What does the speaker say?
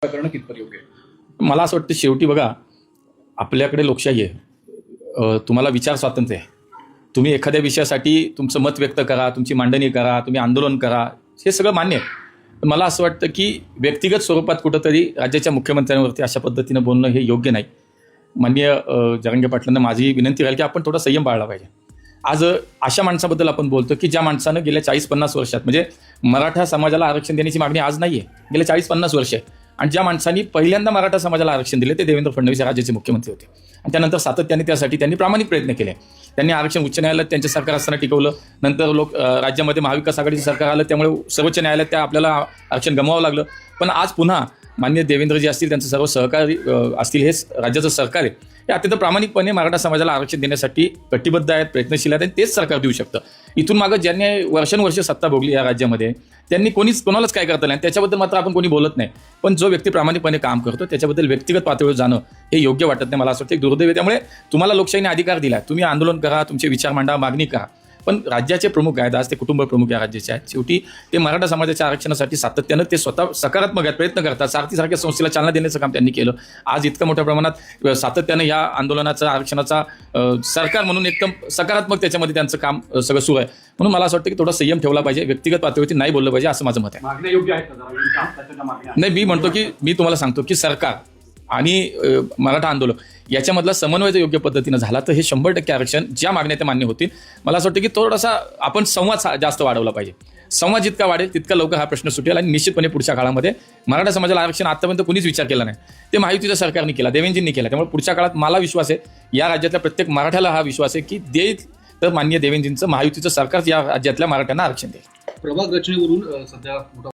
करणं कितपत योग्य आहे? मला असं वाटतं शेवटी बघा, आपल्याकडे लोकशाही आहे, तुम्हाला विचार स्वातंत्र्य आहे. तुम्ही एखाद्या विषयासाठी तुमचं मत व्यक्त करा, तुमची मांडणी करा, तुम्ही आंदोलन करा, हे सगळं मान्य आहे. पण मला असं वाटतं की व्यक्तिगत स्वरूपात कुठंतरी राज्याच्या मुख्यमंत्र्यांवरती अशा पद्धतीनं बोलणं हे योग्य नाही. माननीय जरांगे पाटलांना माझी विनंती राहील की आपण थोडा संयम पाळला पाहिजे. आज अशा माणसाबद्दल आपण बोलतो की ज्या माणसानं गेल्या 40-50 वर्षात, म्हणजे मराठा समाजाला आरक्षण देण्याची मागणी आज नाही आहे, गेल्या 40-50 वर्ष आहे. आणि ज्या माणसांनी पहिल्यांदा मराठा समाजाला आरक्षण दिले ते देवेंद्र फडणवीस या राज्याचे मुख्यमंत्री होते. आणि त्यानंतर सातत्याने त्यासाठी त्यांनी प्रामाणिक प्रयत्न केले. त्यांनी आरक्षण उच्च न्यायालयात त्यांचे सरकार असताना टिकवलं. नंतर राज्यामध्ये महाविकास आघाडीचं सरकार आलं, त्यामुळे सर्वोच्च न्यायालयात त्या आपल्याला आरक्षण गमवावं लागलं. पण आज पुन्हा माननीय देवेंद्रजी असतील, त्यांचं सर्व सहकारी असतील, हे राज्याचं सरकार आहे, हे अत्यंत प्रामाणिकपणे मराठा समाजाला आरक्षण देण्यासाठी कटिबद्ध आहेत, प्रयत्नशील आहेत, आणि तेच सरकार देऊ शकतं. इथून मागं ज्यांनी वर्षानुवर्ष सत्ता भोगली या राज्यामध्ये, त्यांनी कोणालाच काय करता नाही, त्याच्याबद्दल मात्र आपण कोणी बोलत नाही. पण जो व्यक्ती प्रामाणिकपणे काम करतो त्याच्याबद्दल व्यक्तिगत पातळीवर जाणं हे योग्य वाटत नाही. मला असं वाटतं एक दुर्दैव आहे. त्यामुळे तुम्हाला लोकशाहीने अधिकार दिला, तुम्ही आंदोलन करा, तुमचे विचार मांडा, मागणी करा, पण राज्याचे प्रमुख आहेत, आज ते कुटुंब प्रमुख या राज्याचे आहेत. शेवटी ते मराठा समाजाच्या आरक्षणासाठी सातत्यानं ते स्वतः सकारात्मक आहेत, प्रयत्न करतात. सारथीसारख्या संस्थेला चालना देण्याचं काम त्यांनी केलं. आज इतकं मोठ्या प्रमाणात सातत्यानं या आंदोलनाचं, आरक्षणाचा सरकार म्हणून एकदम सकारात्मक त्याच्यामध्ये त्यांचं काम सगळं सुरू आहे. म्हणून मला असं वाटतं की थोडा संयम ठेवला पाहिजे, व्यक्तिगत पातळीवरती नाही बोललं पाहिजे, असं माझं मत आहे. मागण्या योग्य आहेत का? नाही, मी म्हणतो की मी तुम्हाला सांगतो की सरकार आणि मराठा आंदोलक याच्यामधला समन्वय जर योग्य पद्धतीनं झाला तर हे 100% आरक्षण ज्या मागण्या त्या मान्य होतील. मला असं वाटतं की थोडासा आपण संवाद जास्त वाढवला पाहिजे. संवाद जितका वाढेल तितका लवकर हा प्रश्न सुटेल. आणि निश्चितपणे पुढच्या काळामध्ये मराठा समाजाला आरक्षण आतापर्यंत कुणीच विचार केला नाही, ते महायुतीच्या सरकारने केला, देवेंद्रजींनी केला. त्यामुळे पुढच्या काळात मला विश्वास आहे, या राज्यातल्या प्रत्येक मराठ्याला हा विश्वास आहे की देईल तर माननीय देवेंद्रजींचं महायुतीचं सरकार या राज्यातल्या मराठ्यांना आरक्षण देईल. प्रभाग रचनेवरून सध्या मोठा